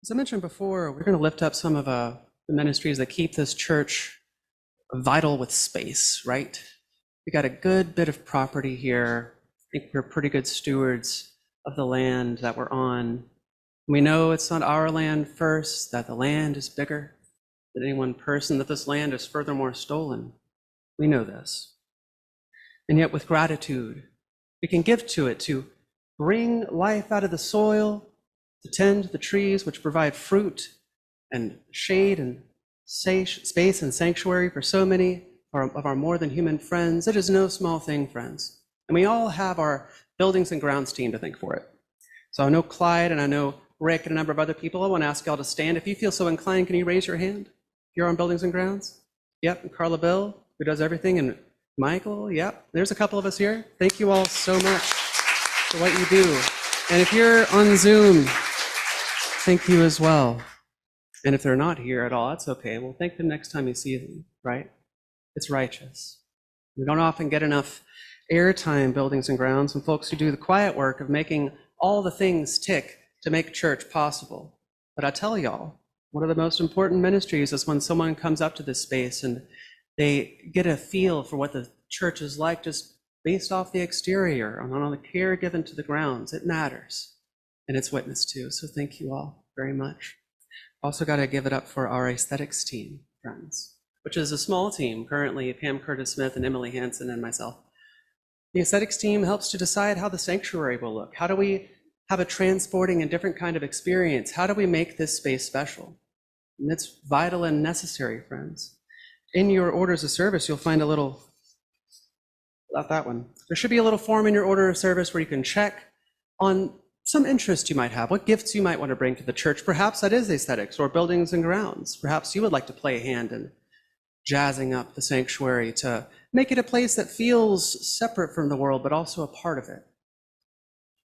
As I mentioned before, we're going to lift up some of the ministries that keep this church vital with space, right? We got a good bit of property here. I think we're pretty good stewards of the land that we're on. We know it's not our land first, that the land is bigger than any one person, that this land is furthermore stolen. We know this. And yet with gratitude, we can give to it to bring life out of the soil, to tend the trees which provide fruit and shade and space and sanctuary for so many of our more than human friends. It is no small thing, friends. And we all have our buildings and grounds team to thank for it. So I know Clyde and I know Rick and a number of other people. I want to ask y'all to stand. If you feel so inclined, can you raise your hand? You're on buildings and grounds? Yep, and Carla Bill, who does everything, and Michael, yep. There's a couple of us here. Thank you all so much for what you do. And if you're on Zoom, thank you as well. And if they're not here at all, that's okay. We'll thank them next time you see them, right? It's righteous. We don't often get enough airtime, buildings and grounds, and folks who do the quiet work of making all the things tick to make church possible. But I tell y'all, one of the most important ministries is when someone comes up to this space and they get a feel for what the church is like just based off the exterior, on the care given to the grounds. It matters, and it's witnessed to. So thank you all very much. Also got to give it up for our aesthetics team, friends, which is a small team currently, Pam Curtis-Smith and Emily Hansen and myself. The aesthetics team helps to decide how the sanctuary will look. How do we have a transporting and different kind of experience? How do we make this space special? And it's vital and necessary, friends. In your orders of service, you'll find a little, not that one. There should be a little form in your order of service where you can check on some interest you might have, what gifts you might want to bring to the church. Perhaps that is aesthetics or buildings and grounds. Perhaps you would like to play a hand in jazzing up the sanctuary to make it a place that feels separate from the world, but also a part of it.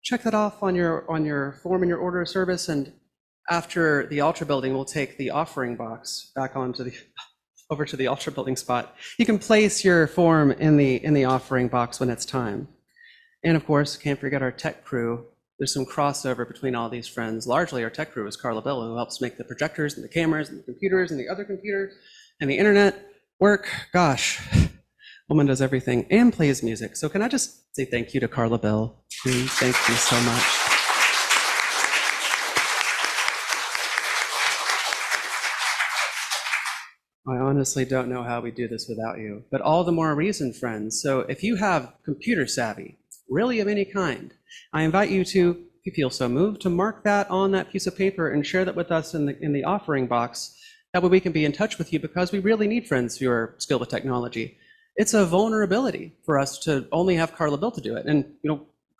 Check that off on your form in your order of service, and after the altar building, we'll take the offering box back over to the altar building spot. You can place your form in the offering box when it's time. And of course, can't forget our tech crew. There's some crossover between all these friends. Largely our tech crew is Carla Bill, who helps make the projectors and the cameras and the computers and the other computers and the internet work. Gosh, woman does everything and plays music. So can I just say thank you to Carla Bill? Please, thank you so much. I honestly don't know how we do this without you, but all the more reason, friends. So if you have computer savvy, really of any kind, I invite you to, if you feel so moved, to mark that on that piece of paper and share that with us in the offering box. That way we can be in touch with you, because we really need friends who are skilled with technology. It's a vulnerability for us to only have Carla Bill to do it. And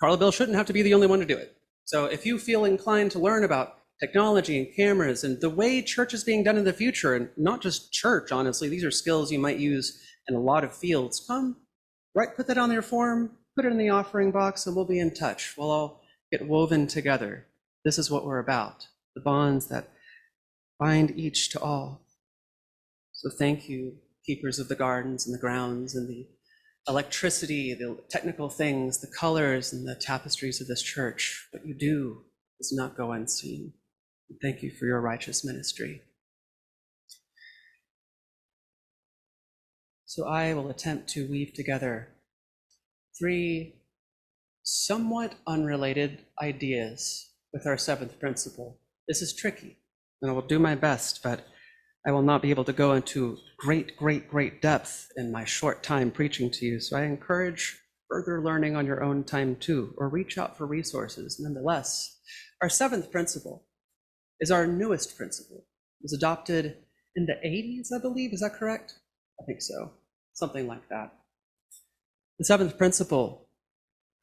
Carla Bill shouldn't have to be the only one to do it. So if you feel inclined to learn about technology and cameras and the way church is being done in the future, and not just church, honestly, these are skills you might use in a lot of fields, come, right, put that on your form, put it in the offering box, and we'll be in touch. We'll all get woven together. This is what we're about, the bonds that bind each to all. So thank you, keepers of the gardens and the grounds and the electricity, the technical things, the colors and the tapestries of this church. What you do does not go unseen. Thank you for your righteous ministry. So I will attempt to weave together three somewhat unrelated ideas with our seventh principle. This is tricky, and I will do my best, but I will not be able to go into great depth in my short time preaching to you. So I encourage further learning on your own time too, or reach out for resources nonetheless. Our seventh principle is our newest principle. It was adopted in the 80s, I believe. Is that correct? I think so. Something like that. The seventh principle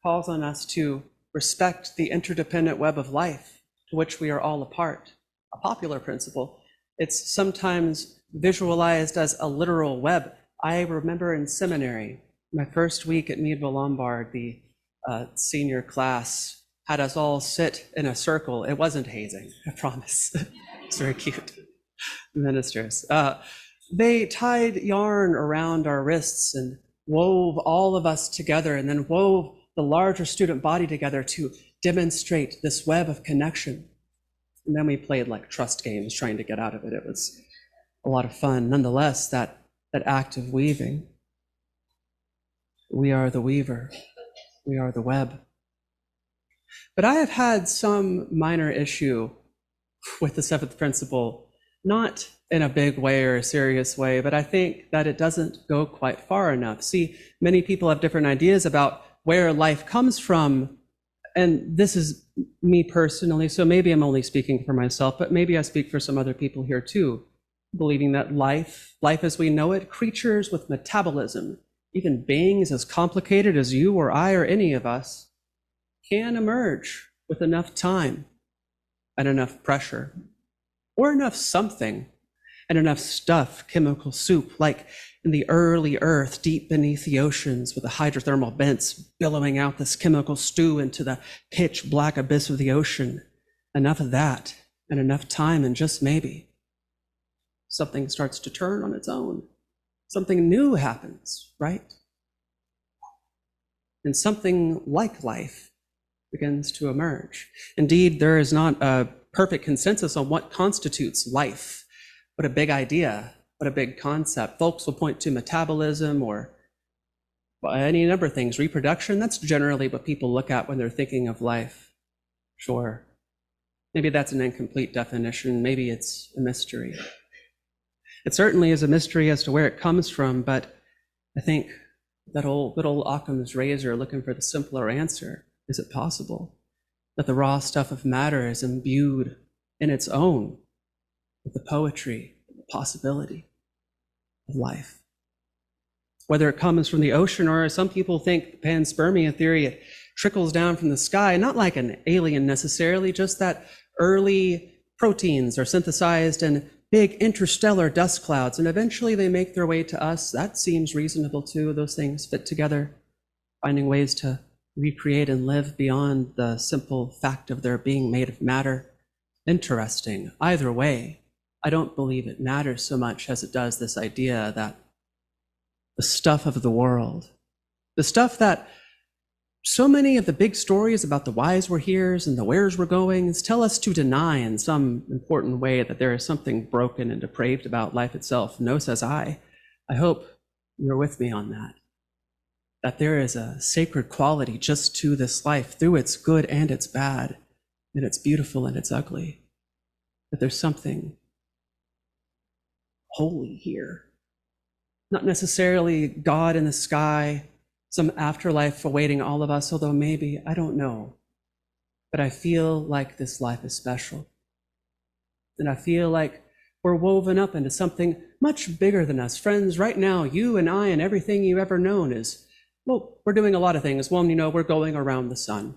calls on us to respect the interdependent web of life to which we are all a part. A popular principle. It's sometimes visualized as a literal web. I remember in seminary, my first week at Meadville Lombard, the senior class had us all sit in a circle. It wasn't hazing, I promise. It's very cute. Ministers. They tied yarn around our wrists and wove all of us together, and then wove the larger student body together to demonstrate this web of connection. And then we played like trust games trying to get out of it. It was a lot of fun. Nonetheless, that act of weaving, we are the weaver, we are the web. But I have had some minor issue with the seventh principle, not in a big way or a serious way, but I think that it doesn't go quite far enough. See, many people have different ideas about where life comes from, and this is me personally, so maybe I'm only speaking for myself, but maybe I speak for some other people here too, believing that life as we know it, creatures with metabolism, even beings as complicated as you or I or any of us, can emerge with enough time and enough pressure, or enough something and enough stuff, chemical soup, like in the early earth deep beneath the oceans with the hydrothermal vents billowing out this chemical stew into the pitch black abyss of the ocean. Enough of that and enough time, and just maybe something starts to turn on its own. Something new happens, right? And something like life begins to emerge. Indeed, there is not a perfect consensus on what constitutes life. What a big idea, what a big concept. Folks will point to metabolism or any number of things. Reproduction, that's generally what people look at when they're thinking of life. Sure. Maybe that's an incomplete definition. Maybe it's a mystery. It certainly is a mystery as to where it comes from, but I think that old Occam's razor looking for the simpler answer. Is it possible that the raw stuff of matter is imbued in its own with the poetry, the possibility of life? Whether it comes from the ocean, or some people think the panspermia theory, it trickles down from the sky, not like an alien necessarily, just that early proteins are synthesized in big interstellar dust clouds, and eventually they make their way to us. That seems reasonable too. Those things fit together, finding ways to recreate and live beyond the simple fact of their being made of matter. Interesting. Either way, I don't believe it matters so much as it does this idea that the stuff of the world, the stuff that so many of the big stories about the whys we're here's and the where's we're goings tell us to deny in some important way that there is something broken and depraved about life itself. No, says I hope you're with me on that. That there is a sacred quality just to this life, through its good and its bad, and its beautiful and its ugly. That there's something holy here. Not necessarily God in the sky, some afterlife awaiting all of us, although maybe, I don't know. But I feel like this life is special. And I feel like we're woven up into something much bigger than us. Friends, right now, you and I and everything you've ever known is, well, we're doing a lot of things. One, we're going around the sun.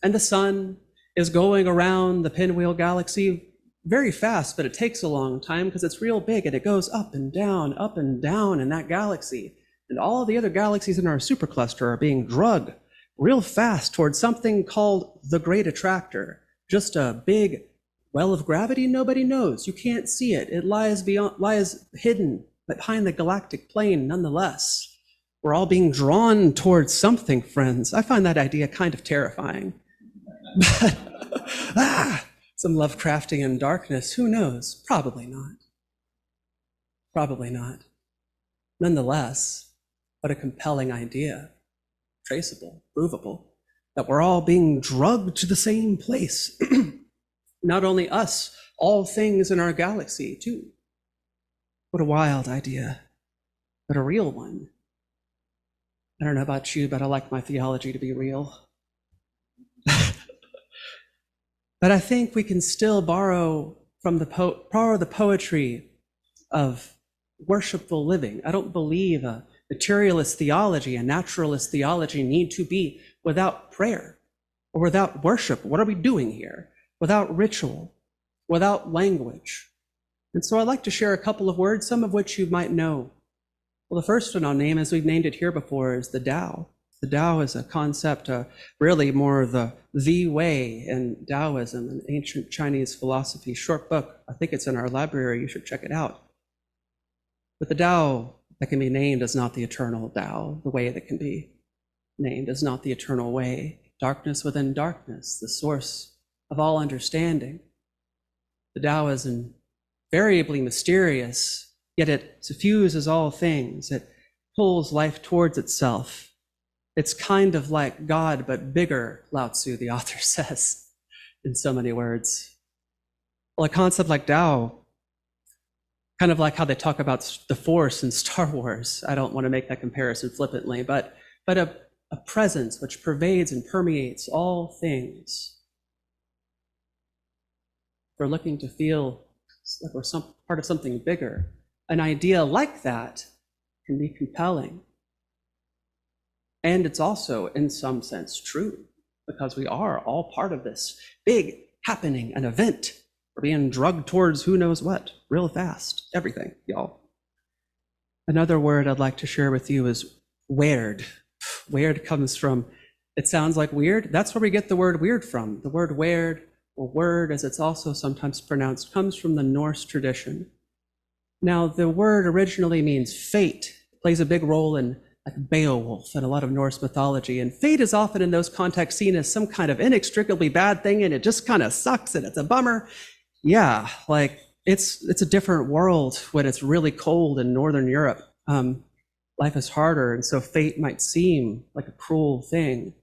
And the sun is going around the pinwheel galaxy very fast, but it takes a long time because it's real big and it goes up and down in that galaxy. And all the other galaxies in our supercluster are being dragged real fast towards something called the Great Attractor. Just a big well of gravity nobody knows. You can't see it. It lies hidden behind the galactic plane nonetheless. We're all being drawn towards something, friends. I find that idea kind of terrifying. Some Lovecraftian darkness, who knows? Probably not. Probably not. Nonetheless, what a compelling idea. Traceable, provable, that we're all being drugged to the same place. Not only us, all things in our galaxy, too. What a wild idea, but a real one. I don't know about you, but I like my theology to be real. But I think we can still borrow from the poetry of worshipful living. I don't believe a materialist theology, a naturalist theology need to be without prayer or without worship. What are we doing here? Without ritual, without language. And so I'd like to share a couple of words, some of which you might know. Well, the first one I'll name, as we've named it here before, is the Tao. The Tao is a concept, really more the way in Taoism, an ancient Chinese philosophy. Short book. I think it's in our library. You should check it out. But the Tao that can be named is not the eternal Tao. The way that can be named is not the eternal way. Darkness within darkness, the source of all understanding. The Tao is invariably mysterious, yet it suffuses all things. It pulls life towards itself. It's kind of like God, but bigger, Lao Tzu, the author, says in so many words. Well, a concept like Tao, kind of like how they talk about the Force in Star Wars. I don't want to make that comparison flippantly, but a presence which pervades and permeates all things. We're looking to feel like we're some part of something bigger. An idea like that can be compelling. And it's also, in some sense, true, because we are all part of this big happening, an event. We're being drugged towards who knows what, real fast, everything, y'all. Another word I'd like to share with you is weird. Weird comes from, it sounds like weird. That's where we get the word weird from. The word weird, or word as it's also sometimes pronounced, comes from the Norse tradition. Now, the word originally means fate. It plays a big role in like Beowulf and a lot of Norse mythology. And fate is often in those contexts seen as some kind of inextricably bad thing, and it just kind of sucks and it's a bummer. Yeah, like it's a different world when it's really cold in Northern Europe. Life is harder, and so fate might seem like a cruel thing.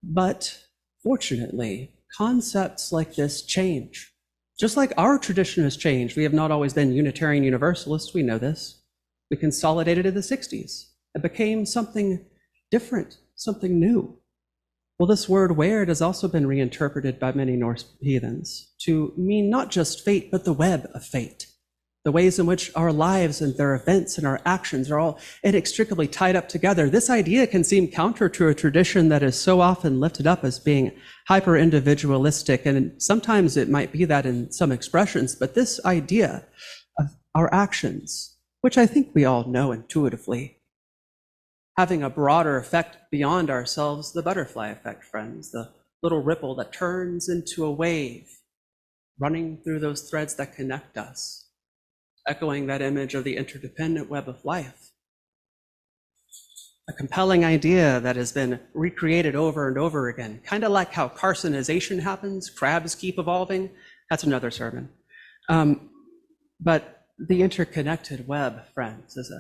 But fortunately, concepts like this change. Just like our tradition has changed, we have not always been Unitarian Universalists, we know this. We consolidated in the 60s. It became something different, something new. Well, this word weird has also been reinterpreted by many Norse heathens to mean not just fate, but the web of fate. The ways in which our lives and their events and our actions are all inextricably tied up together. This idea can seem counter to a tradition that is so often lifted up as being hyper-individualistic, and sometimes it might be that in some expressions, but this idea of our actions, which I think we all know intuitively, having a broader effect beyond ourselves, the butterfly effect, friends, the little ripple that turns into a wave, running through those threads that connect us, echoing that image of the interdependent web of life. A compelling idea that has been recreated over and over again, kind of like how carcinization happens, crabs keep evolving. That's another sermon. But the interconnected web, friends, is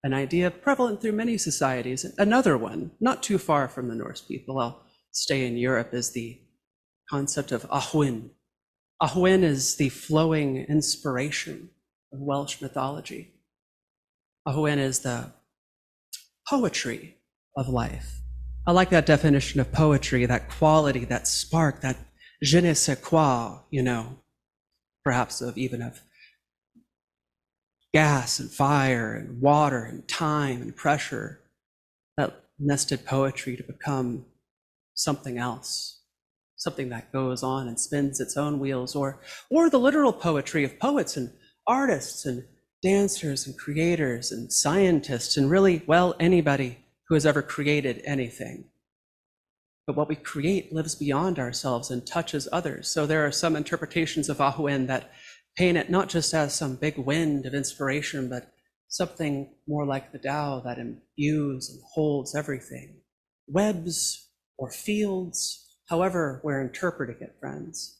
an idea prevalent through many societies. Another one, not too far from the Norse people, I'll stay in Europe, is the concept of Ahwin. Ahwin is the flowing inspiration of Welsh mythology. Ahwin is the poetry of life. I like that definition of poetry, that quality, that spark, that je ne sais quoi, perhaps of gas and fire and water and time and pressure, that nested poetry to become something else, something that goes on and spins its own wheels, or the literal poetry of poets and artists and dancers and creators and scientists and really, well, anybody who has ever created anything. But what we create lives beyond ourselves and touches others. So there are some interpretations of Ahwin that paint it not just as some big wind of inspiration, but something more like the Tao that imbues and holds everything. Webs or fields, however we're interpreting it, friends.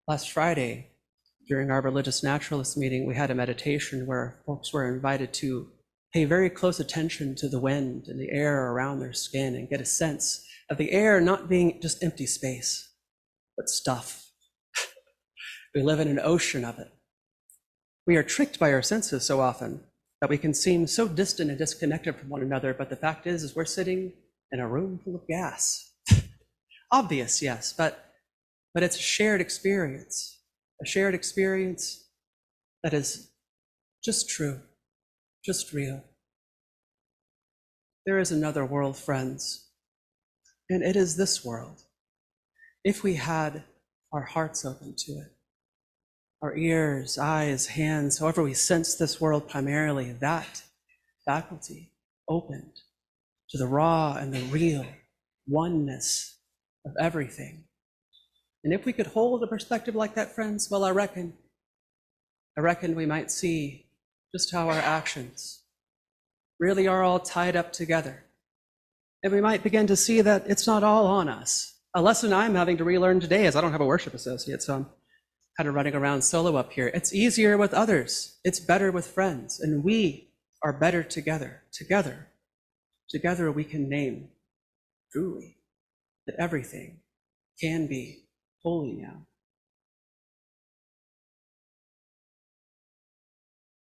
Last Friday, during our religious naturalist meeting, we had a meditation where folks were invited to pay very close attention to the wind and the air around their skin and get a sense of the air not being just empty space, but stuff. We live in an ocean of it. We are tricked by our senses so often that we can seem so distant and disconnected from one another, but the fact is we're sitting in a room full of gas. Obvious, yes, but it's a shared experience. A shared experience that is just true, just real. There is another world, friends, and it is this world. If we had our hearts open to it, our ears, eyes, hands, however we sense this world primarily, that faculty opened to the raw and the real oneness of everything. And if we could hold a perspective like that, friends, well, I reckon we might see just how our actions really are all tied up together. And we might begin to see that it's not all on us. A lesson I'm having to relearn today is I don't have a worship associate, so I'm kind of running around solo up here. It's easier with others. It's better with friends. And we are better together. Together we can name truly that everything can be holy now.